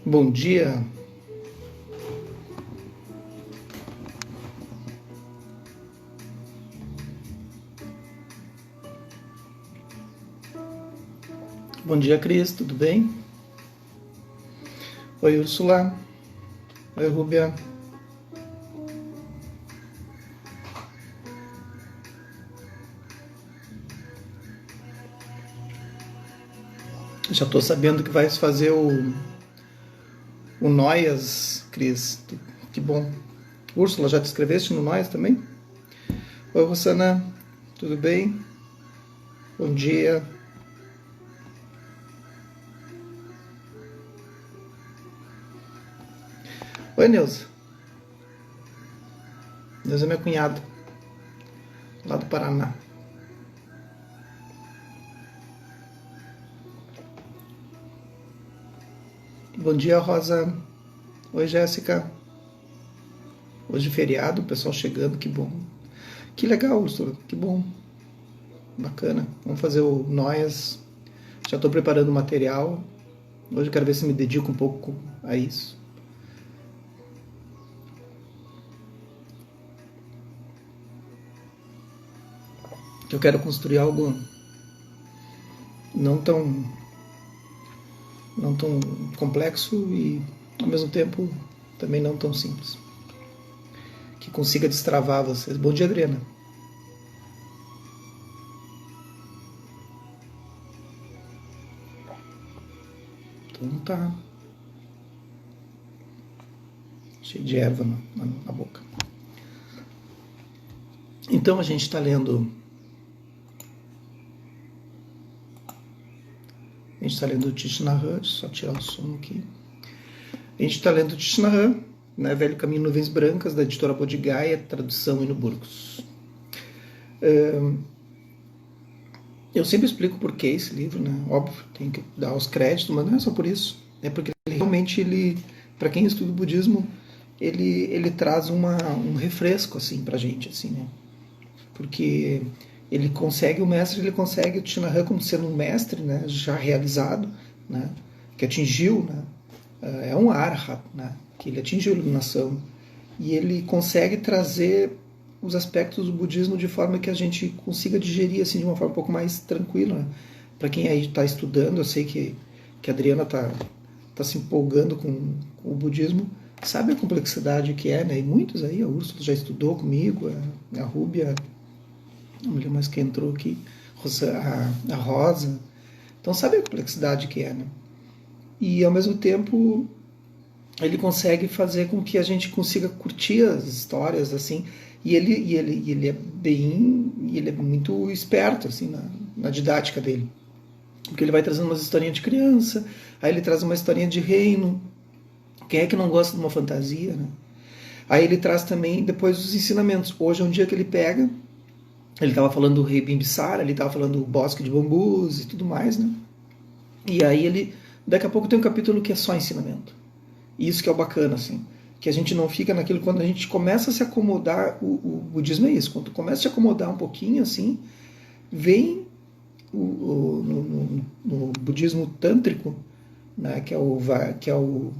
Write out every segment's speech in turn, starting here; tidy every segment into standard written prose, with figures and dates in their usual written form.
Bom dia. Bom dia, Cris, tudo bem? Oi, Úrsula. Oi, Rúbia. Já estou sabendo que vai fazer o Noias, Cris. Que bom. Úrsula, já te inscreveste no Noias também? Oi, Rosana. Tudo bem? Bom dia. Oi, Neuza. Neuza é minha cunhada, lá do Paraná. Bom dia, Rosa. Oi, Jéssica. Hoje é feriado, o pessoal chegando, que bom. Que legal, Úrsula, que bom. Bacana. Vamos fazer o Noias. Já estou preparando o material. Hoje eu quero ver se me dedico um pouco a isso. Eu quero construir algo não tão complexo e ao mesmo tempo também não tão simples, que consiga destravar vocês. Bom dia, Adriana. Então tá cheio de erva na boca. Então a gente está lendo o Thich Nhat Hanh, só tirar o som aqui. A gente está lendo o Thich Nhat Hanh, né, Velho Caminho Nuvens Brancas, da editora Bodhigaia, tradução Hino Burgos. Eu sempre explico por que esse livro, né? Óbvio, tem que dar os créditos, mas não é só por isso. É porque realmente para quem estuda o budismo, ele traz um refresco assim pra gente, assim, né? Porque o mestre consegue o Thich Nhat Hanh como sendo um mestre, né, já realizado, né, que atingiu, né, é um arhat, né, que ele atingiu a iluminação, e ele consegue trazer os aspectos do budismo de forma que a gente consiga digerir assim de uma forma um pouco mais tranquila, né? Para quem aí está estudando, eu sei que a Adriana tá se empolgando com o budismo, sabe a complexidade que é, né? E muitos aí, a Úrsula já estudou comigo, a Rúbia, não me lembro mais quem entrou aqui, a Rosa. Então sabe a complexidade que é, né? E ao mesmo tempo ele consegue fazer com que a gente consiga curtir as histórias assim, e ele é muito esperto assim na didática dele, porque ele vai trazendo umas historinhas de criança, aí ele traz uma historinha de reino. Quem é que não gosta de uma fantasia, né? Aí ele traz também depois os ensinamentos. Hoje é um dia que ele estava falando do rei Bimbisara, ele estava falando do bosque de bambus e tudo mais, né? E aí daqui a pouco tem um capítulo que é só ensinamento. E isso que é o bacana, assim, que a gente não fica naquilo. Quando a gente começa a se acomodar, o budismo é isso, quando tu começa a se acomodar um pouquinho, assim, vem no budismo tântrico, né, que é o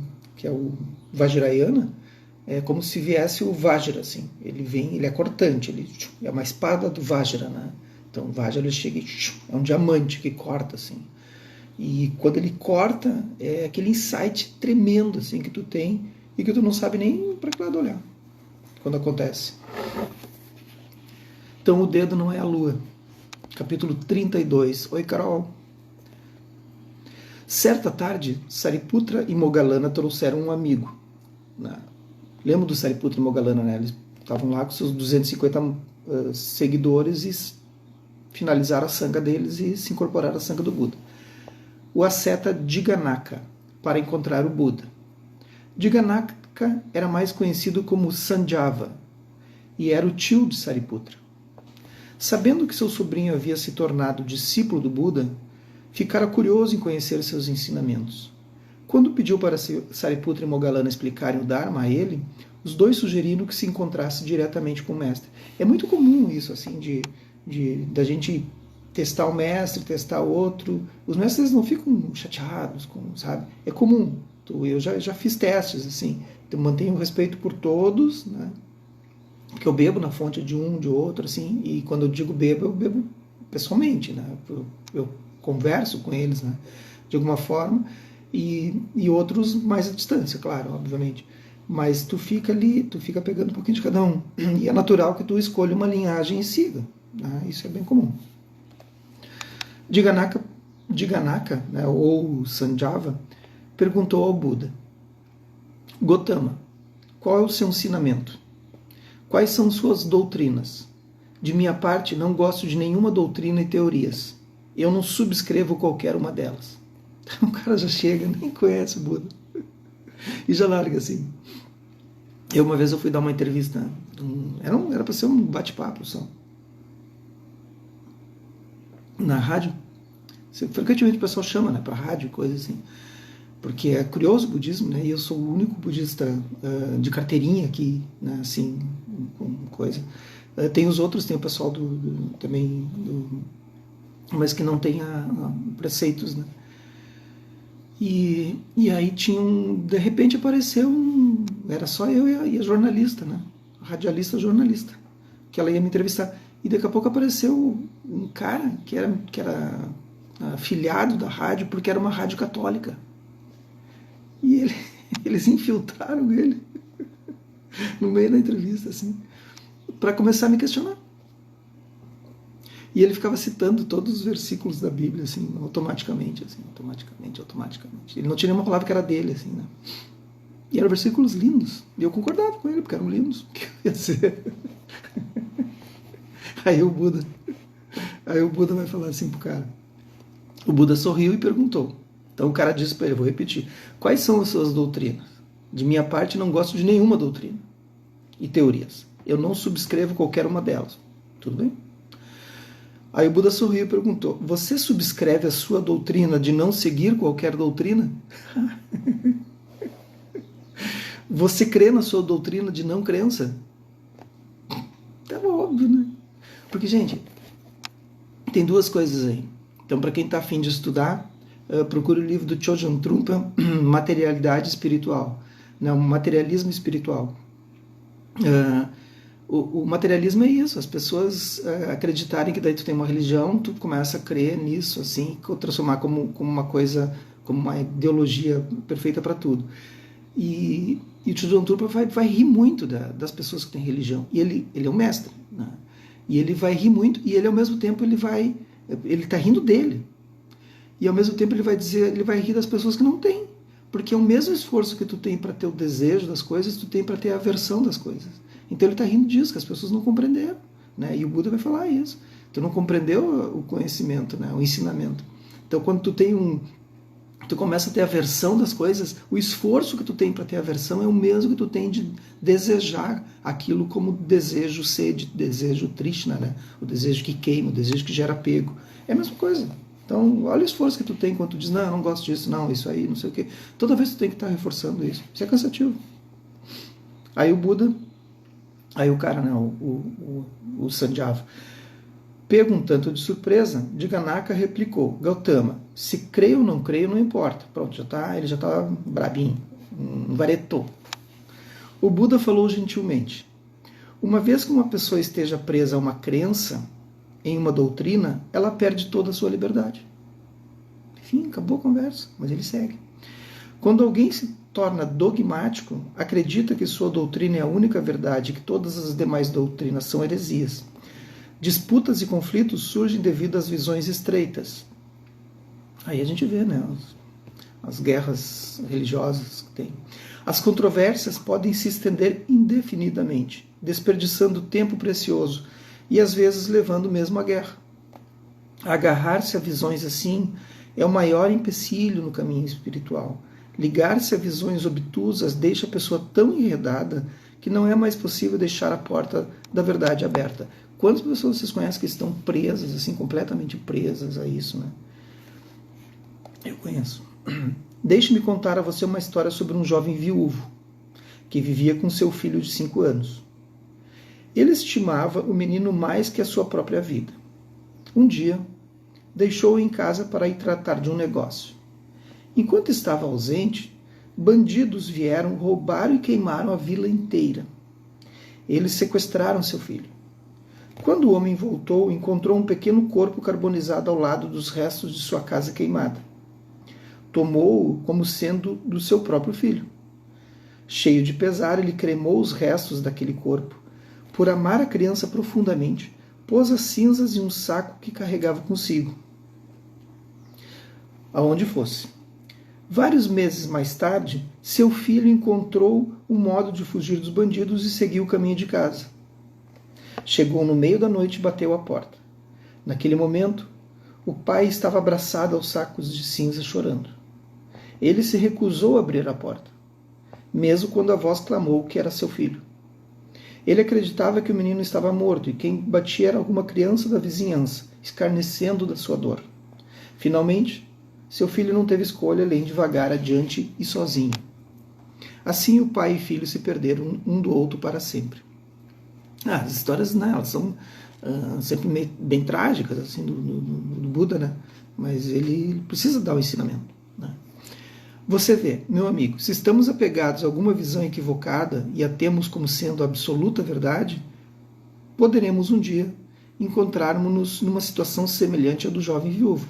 Vajrayana, é como se viesse o Vajra, assim. Ele é cortante, ele é uma espada do Vajra, né? Então o Vajra ele chega e é um diamante que corta, assim. E quando ele corta, é aquele insight tremendo, assim, que tu tem e que tu não sabe nem para que lado olhar quando acontece. Então o dedo não é a lua. Capítulo 32. Oi, Carol. Certa tarde, Sariputra e Moggallana trouxeram um amigo. Lembra do Sariputra e Moggallana, né? Eles estavam lá com seus 250 seguidores e finalizaram a sanga deles e se incorporaram à sanga do Buda. O asceta Diganaka, para encontrar o Buda. Diganaka era mais conhecido como Sanjava e era o tio de Sariputra. Sabendo que seu sobrinho havia se tornado discípulo do Buda, ficara curioso em conhecer seus ensinamentos. Quando pediu para Sariputra e Moggallana explicarem o Dharma a ele, os dois sugeriram que se encontrasse diretamente com o mestre. É muito comum isso, assim, da gente testar o mestre, testar o outro. Os mestres não ficam chateados, sabe? É comum. Eu já fiz testes, assim. Eu mantenho o respeito por todos, né? Porque eu bebo na fonte de um, de outro, assim. E quando eu digo bebo, eu bebo pessoalmente, né? Eu converso com eles, né? De alguma forma. E outros mais à distância, claro, obviamente. Mas tu fica ali, tu fica pegando um pouquinho de cada um. E é natural que tu escolha uma linhagem e siga, né? Isso é bem comum. Diganaka, né, ou Sanjava, perguntou ao Buda: Gotama, qual é o seu ensinamento? Quais são suas doutrinas? De minha parte, não gosto de nenhuma doutrina e teorias. Eu não subscrevo qualquer uma delas. O cara já chega, nem conhece o Buda. E já larga assim. Uma vez eu fui dar uma entrevista. Era para ser um bate-papo só. Na rádio. Frequentemente o pessoal chama, né, para rádio, coisa assim. Porque é curioso o budismo, né? E eu sou o único budista de carteirinha aqui, né, assim, com coisa. Tem os outros, tem o pessoal também, mas que não tem preceitos, né? E aí de repente apareceu era só eu e a jornalista, né? A radialista jornalista, que ela ia me entrevistar. E daqui a pouco apareceu um cara que era afiliado da rádio, porque era uma rádio católica. E eles infiltraram ele no meio da entrevista, assim, para começar a me questionar. E ele ficava citando todos os versículos da Bíblia, assim, automaticamente. Ele não tinha nenhuma palavra que era dele, assim, né? E eram versículos lindos. E eu concordava com ele, porque eram lindos. O que eu ia dizer? Aí o Buda vai falar assim pro cara. O Buda sorriu e perguntou. Então o cara disse para ele, vou repetir, quais são as suas doutrinas? De minha parte, não gosto de nenhuma doutrina e teorias. Eu não subscrevo qualquer uma delas. Tudo bem? Aí o Buda sorriu e perguntou, você subscreve a sua doutrina de não seguir qualquer doutrina? Você crê na sua doutrina de não crença? Tá óbvio, né? Porque, gente, tem duas coisas aí. Então, para quem está afim de estudar, procure o livro do Chogyam Trungpa, Materialidade Espiritual, né? O materialismo espiritual. O materialismo é isso, as pessoas acreditarem que daí tu tem uma religião, tu começa a crer nisso, assim, transformar como uma coisa, como uma ideologia perfeita para tudo. E o Chogyam Trungpa vai rir muito das pessoas que têm religião. E ele é um mestre, né? E ele vai rir muito, e ele ao mesmo tempo ele está rindo dele. E ao mesmo tempo ele vai rir das pessoas que não têm. Porque é o mesmo esforço que tu tem para ter o desejo das coisas, tu tem para ter a aversão das coisas. Então ele está rindo disso, que as pessoas não compreenderam, né? E o Buda vai falar isso. Tu não compreendeu o conhecimento, né? O ensinamento. Então quando tu começa a ter aversão das coisas, o esforço que tu tem para ter aversão é o mesmo que tu tem de desejar aquilo como desejo sede, desejo trishna, né? O desejo que queima, o desejo que gera apego. É a mesma coisa. Então, olha o esforço que tu tem quando tu diz, não, eu não gosto disso, não, isso aí, não sei o quê. Toda vez tu tem que estar reforçando isso. Isso é cansativo. Aí o cara, né, o Sanjava, pego um tanto de surpresa, Diganaka replicou, Gautama, se creio ou não creio, não importa. Pronto, ele já está brabinho, varetou. O Buda falou gentilmente, uma vez que uma pessoa esteja presa a uma crença, em uma doutrina, ela perde toda a sua liberdade. Enfim, acabou a conversa, mas ele segue. Quando alguém se torna dogmático, acredita que sua doutrina é a única verdade e que todas as demais doutrinas são heresias. Disputas e conflitos surgem devido às visões estreitas. Aí a gente vê, né, as guerras religiosas que tem. As controvérsias podem se estender indefinidamente, desperdiçando tempo precioso e às vezes levando mesmo à guerra. Agarrar-se a visões assim é o maior empecilho no caminho espiritual. Ligar-se a visões obtusas deixa a pessoa tão enredada que não é mais possível deixar a porta da verdade aberta. Quantas pessoas vocês conhecem que estão presas, assim, completamente presas a isso, né? Eu conheço. Deixe-me contar a você uma história sobre um jovem viúvo que vivia com seu filho de 5 anos. Ele estimava o menino mais que a sua própria vida. Um dia, deixou-o em casa para ir tratar de um negócio. Enquanto estava ausente, bandidos vieram, roubaram e queimaram a vila inteira. Eles sequestraram seu filho. Quando o homem voltou, encontrou um pequeno corpo carbonizado ao lado dos restos de sua casa queimada. Tomou-o como sendo do seu próprio filho. Cheio de pesar, ele cremou os restos daquele corpo. Por amar a criança profundamente, pôs as cinzas em um saco que carregava consigo, aonde fosse. Vários meses mais tarde, seu filho encontrou um modo de fugir dos bandidos e seguiu o caminho de casa. Chegou no meio da noite e bateu à porta. Naquele momento, o pai estava abraçado aos sacos de cinza chorando. Ele se recusou a abrir a porta, mesmo quando a voz clamou que era seu filho. Ele acreditava que o menino estava morto e quem batia era alguma criança da vizinhança, escarnecendo da sua dor. Finalmente, seu filho não teve escolha além de vagar adiante e sozinho. Assim, o pai e filho se perderam um do outro para sempre. As histórias, né, elas são sempre bem trágicas assim, do Buda, né? Mas ele precisa dar o ensinamento. Né? Você vê, meu amigo, se estamos apegados a alguma visão equivocada e a temos como sendo a absoluta verdade, poderemos um dia encontrarmos-nos numa situação semelhante à do jovem viúvo.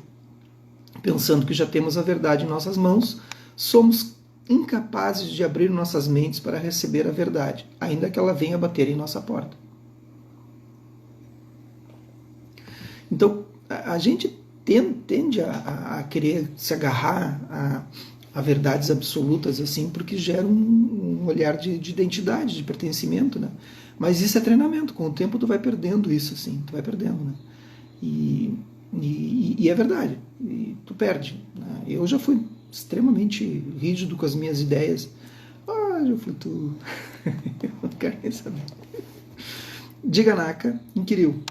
Pensando que já temos a verdade em nossas mãos, somos incapazes de abrir nossas mentes para receber a verdade, ainda que ela venha bater em nossa porta. Então, a gente tende a querer se agarrar a verdades absolutas, assim, porque gera um olhar de identidade, de pertencimento, né? Mas isso é treinamento, com o tempo tu vai perdendo isso, assim, tu vai perdendo, né? E é verdade, e tu perde. Né? Eu já fui extremamente rígido com as minhas ideias. Já fui tu. Não quero nem saber. Jiganaka inquiriu.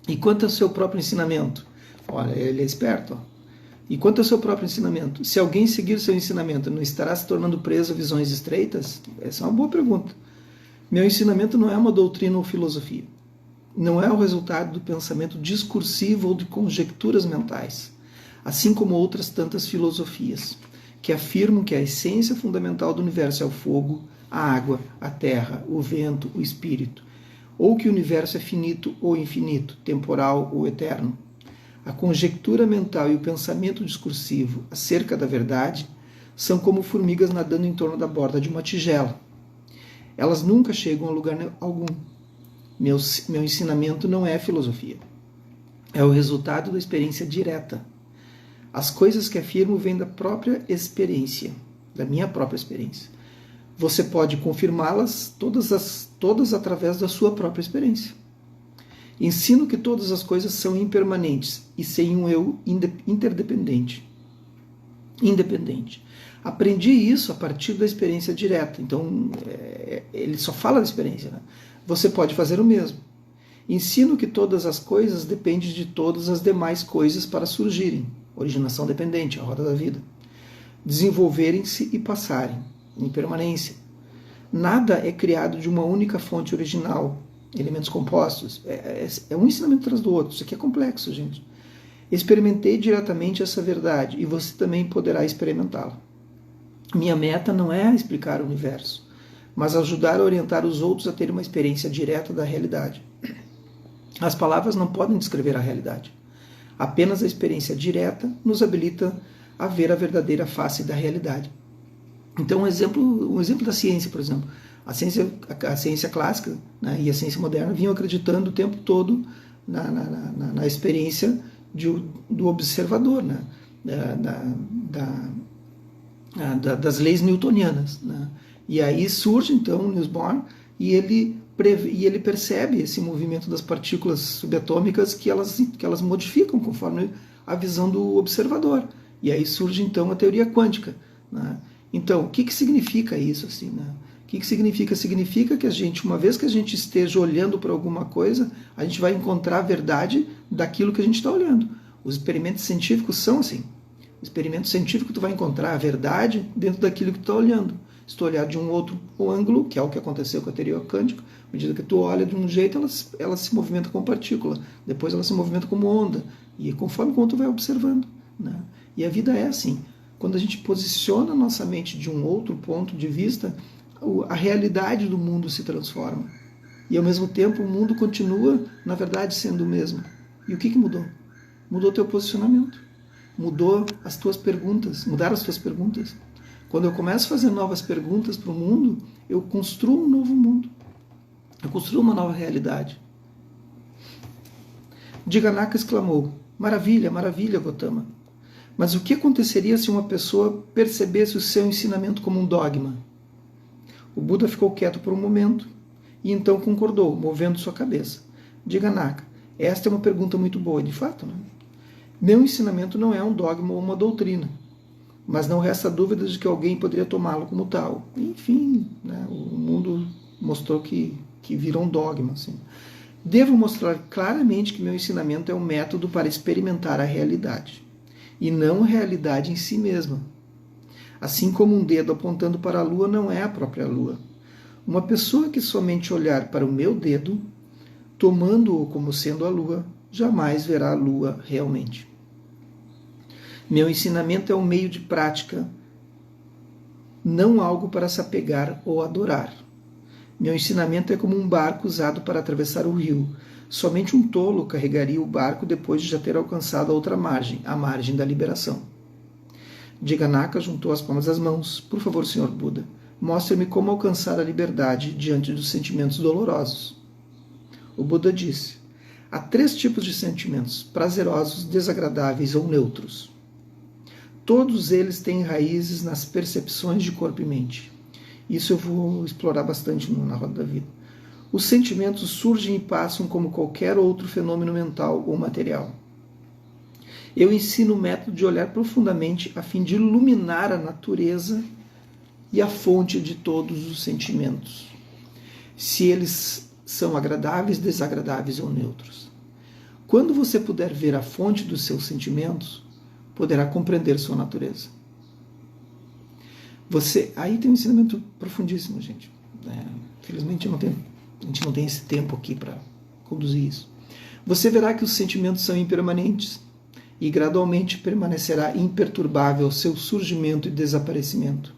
E quanto ao seu próprio ensinamento? Olha, ele é esperto. Ó. E quanto ao seu próprio ensinamento? Se alguém seguir o seu ensinamento, não estará se tornando preso a visões estreitas? Essa é uma boa pergunta. Meu ensinamento não é uma doutrina ou filosofia. Não é o resultado do pensamento discursivo ou de conjecturas mentais, assim como outras tantas filosofias, que afirmam que a essência fundamental do universo é o fogo, a água, a terra, o vento, o espírito, ou que o universo é finito ou infinito, temporal ou eterno. A conjectura mental e o pensamento discursivo acerca da verdade são como formigas nadando em torno da borda de uma tigela. Elas nunca chegam a lugar algum. Meu ensinamento não é filosofia. É o resultado da experiência direta. As coisas que afirmo vêm da própria experiência, da minha própria experiência. Você pode confirmá-las todas através da sua própria experiência. Ensino que todas as coisas são impermanentes e sem um eu independente. Aprendi isso a partir da experiência direta. Então, ele só fala da experiência, né? Você pode fazer o mesmo. Ensino que todas as coisas dependem de todas as demais coisas para surgirem. Originação dependente, a roda da vida. Desenvolverem-se e passarem. Impermanência. Nada é criado de uma única fonte original. Elementos compostos. É um ensinamento atrás do outro. Isso aqui é complexo, gente. Experimentei diretamente essa verdade e você também poderá experimentá-la. Minha meta não é explicar o universo, mas ajudar a orientar os outros a ter uma experiência direta da realidade. As palavras não podem descrever a realidade. Apenas a experiência direta nos habilita a ver a verdadeira face da realidade. Então, um exemplo da ciência, por exemplo. A ciência clássica, né, e a ciência moderna vinham acreditando o tempo todo na experiência do observador, né, das leis newtonianas. Né. E aí surge, então, o Niels Bohr e ele percebe esse movimento das partículas subatômicas que elas modificam conforme a visão do observador. E aí surge, então, a teoria quântica. Né. Então, o que significa isso? Assim, né? O que significa? Significa que uma vez que a gente esteja olhando para alguma coisa, a gente vai encontrar a verdade daquilo que a gente está olhando. Os experimentos científicos são assim. O experimento científico tu vai encontrar a verdade dentro daquilo que tu está olhando. Se tu olhar de um outro ângulo, que é o que aconteceu com a teoria quântica, à medida que tu olha de um jeito, ela se movimenta como partícula, depois ela se movimenta como onda, e conforme como tu vai observando. Né? E a vida é assim. Quando a gente posiciona a nossa mente de um outro ponto de vista, a realidade do mundo se transforma. E ao mesmo tempo o mundo continua, na verdade, sendo o mesmo. E o que mudou? Mudou o teu posicionamento. Mudou as tuas perguntas. Mudaram as tuas perguntas. Quando eu começo a fazer novas perguntas para o mundo, eu construo um novo mundo. Eu construo uma nova realidade. Jigannatha exclamou: maravilha, maravilha, Gotama. Mas o que aconteceria se uma pessoa percebesse o seu ensinamento como um dogma? O Buda ficou quieto por um momento e então concordou, movendo sua cabeça. Jigannatha, esta é uma pergunta muito boa, de fato, né? Meu ensinamento não é um dogma ou uma doutrina, mas não resta dúvida de que alguém poderia tomá-lo como tal. Enfim, né, o mundo mostrou que virou um dogma. Assim. Devo mostrar claramente que meu ensinamento é um método para experimentar a realidade, e não a realidade em si mesma. Assim como um dedo apontando para a lua não é a própria lua. Uma pessoa que somente olhar para o meu dedo, tomando-o como sendo a lua, jamais verá a lua realmente. Meu ensinamento é um meio de prática, não algo para se apegar ou adorar. Meu ensinamento é como um barco usado para atravessar o rio. Somente um tolo carregaria o barco depois de já ter alcançado a outra margem, a margem da liberação. Jigannatha juntou as palmas das mãos. Por favor, Senhor Buda, mostre-me como alcançar a liberdade diante dos sentimentos dolorosos. O Buda disse: há 3 tipos de sentimentos: prazerosos, desagradáveis ou neutros. Todos eles têm raízes nas percepções de corpo e mente. Isso eu vou explorar bastante na Roda da Vida. Os sentimentos surgem e passam como qualquer outro fenômeno mental ou material. Eu ensino o método de olhar profundamente a fim de iluminar a natureza e a fonte de todos os sentimentos, se eles são agradáveis, desagradáveis ou neutros. Quando você puder ver a fonte dos seus sentimentos, poderá compreender sua natureza. Aí tem um ensinamento profundíssimo, gente. Infelizmente a gente não tem esse tempo aqui para conduzir isso. Você verá que os sentimentos são impermanentes e gradualmente permanecerá imperturbável seu surgimento e desaparecimento.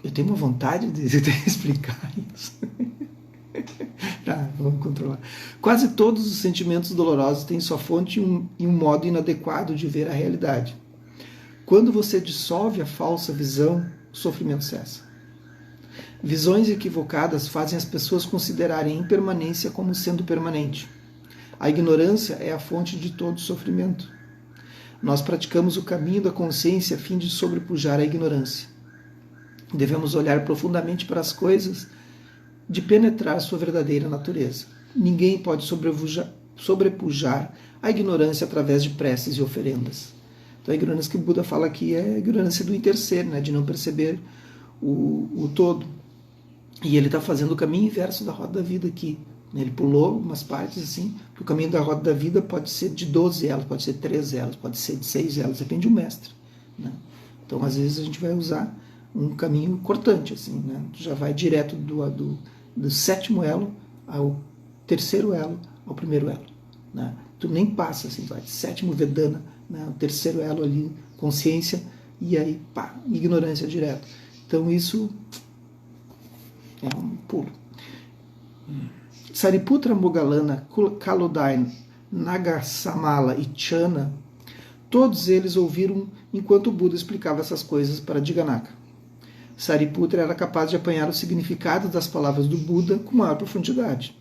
Eu tenho uma vontade de explicar isso. Tá, vamos controlar. Quase todos os sentimentos dolorosos têm sua fonte em um modo inadequado de ver a realidade. Quando você dissolve a falsa visão, o sofrimento cessa. Visões equivocadas fazem as pessoas considerarem a impermanência como sendo permanente. A ignorância é a fonte de todo sofrimento. Nós praticamos o caminho da consciência a fim de sobrepujar a ignorância. Devemos olhar profundamente para as coisas, de penetrar sua verdadeira natureza. Ninguém pode sobrepujar a ignorância através de preces e oferendas. Então a ignorância que o Buda fala aqui é a ignorância do interser, né, de não perceber o todo. E ele está fazendo o caminho inverso da roda da vida aqui. Ele pulou umas partes assim, que o caminho da roda da vida pode ser de 12 elos, pode ser 3 elos, pode ser de 6 elos, depende do mestre. Né? Então às vezes a gente vai usar um caminho cortante, assim, né? Tu já vai direto do 7º elo ao 3º elo, ao 1º elo. Né? Tu nem passa, assim, vai 7º Vedana, né? O 3º elo ali, consciência, e aí, pá, ignorância direto. Então isso é um pulo. Sariputra, Moggallana, Kalodaya, Nagasamala e Channa, todos eles ouviram enquanto o Buda explicava essas coisas para Jigannatha. Sariputra era capaz de apanhar o significado das palavras do Buda com maior profundidade.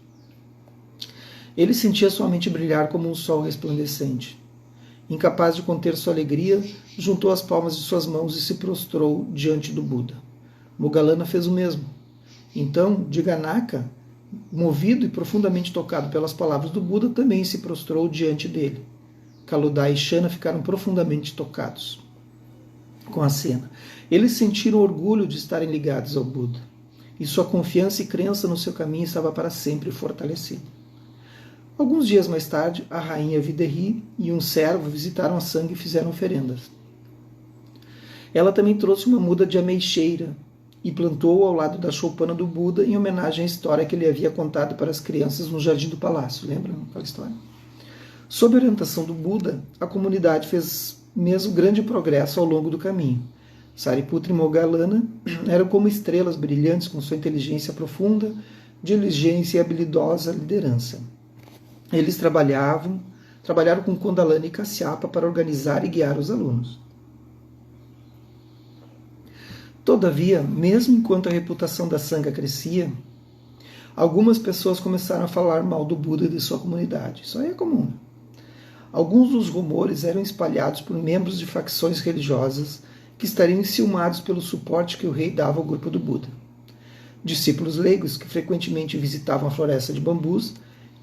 Ele sentia sua mente brilhar como um sol resplandecente. Incapaz de conter sua alegria, juntou as palmas de suas mãos e se prostrou diante do Buda. Moggallana fez o mesmo. Então, Jigannatha, movido e profundamente tocado pelas palavras do Buda, também se prostrou diante dele. Kalodaya e Channa ficaram profundamente tocados com a cena. Eles sentiram orgulho de estarem ligados ao Buda, e sua confiança e crença no seu caminho estava para sempre fortalecida. Alguns dias mais tarde, a rainha Videhi e um servo visitaram a Sangha e fizeram oferendas. Ela também trouxe uma muda de ameixeira e plantou ao lado da choupana do Buda em homenagem à história que ele havia contado para as crianças no jardim do palácio. Lembram aquela história? Sob a orientação do Buda, a comunidade fez mesmo grande progresso ao longo do caminho. Sariputra e Moggallana eram como estrelas brilhantes com sua inteligência profunda, diligência e habilidosa liderança. Eles trabalharam com Kondalani e Kasyapa para organizar e guiar os alunos. Todavia, mesmo enquanto a reputação da Sangha crescia, algumas pessoas começaram a falar mal do Buda e de sua comunidade. Isso aí é comum. Alguns dos rumores eram espalhados por membros de facções religiosas que estariam enciumados pelo suporte que o rei dava ao grupo do Buda. Discípulos leigos que frequentemente visitavam a floresta de bambus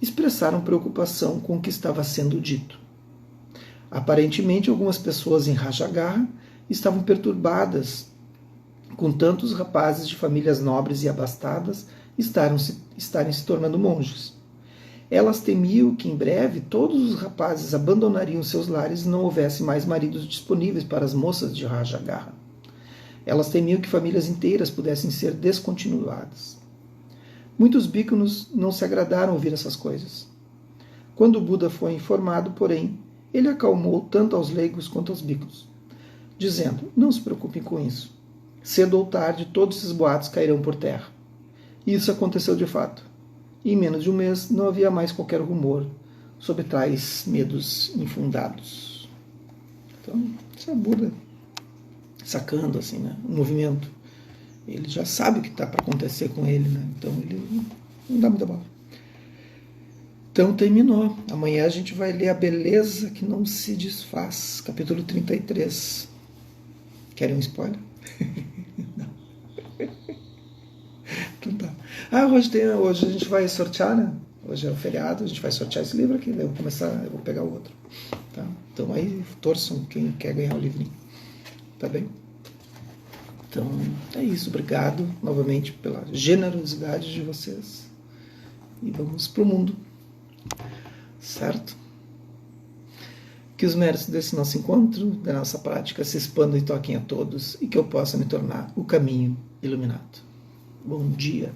expressaram preocupação com o que estava sendo dito. Aparentemente, algumas pessoas em Rajagaha estavam perturbadas com tantos rapazes de famílias nobres e abastadas estarem se tornando monges. Elas temiam que em breve todos os rapazes abandonariam seus lares e não houvesse mais maridos disponíveis para as moças de Rajagaha. Elas temiam que famílias inteiras pudessem ser descontinuadas. Muitos bhikkhus não se agradaram ouvir essas coisas. Quando o Buda foi informado, porém, ele acalmou tanto aos leigos quanto aos bhikkhus, dizendo: não se preocupem com isso. Cedo ou tarde, todos esses boatos cairão por terra. E isso aconteceu de fato. E em menos de um mês não havia mais qualquer rumor sobre tais medos infundados. Então, isso é o Buda sacando assim, né? O movimento. Ele já sabe o que está para acontecer com ele, né? Então ele não dá muita bola. Então terminou. Amanhã a gente vai ler A Beleza que Não Se Desfaz, capítulo 33. Querem um spoiler? Não. Então tá. Hoje a gente vai sortear, né? Hoje é o feriado, a gente vai sortear esse livro aqui, daí eu vou pegar o outro. Tá? Então aí torçam quem quer ganhar o livrinho. Tá bem? Então é isso, obrigado novamente pela generosidade de vocês. E vamos pro mundo. Certo? Que os méritos desse nosso encontro, da nossa prática, se expandam e toquem a todos e que eu possa me tornar o caminho iluminado. Bom dia.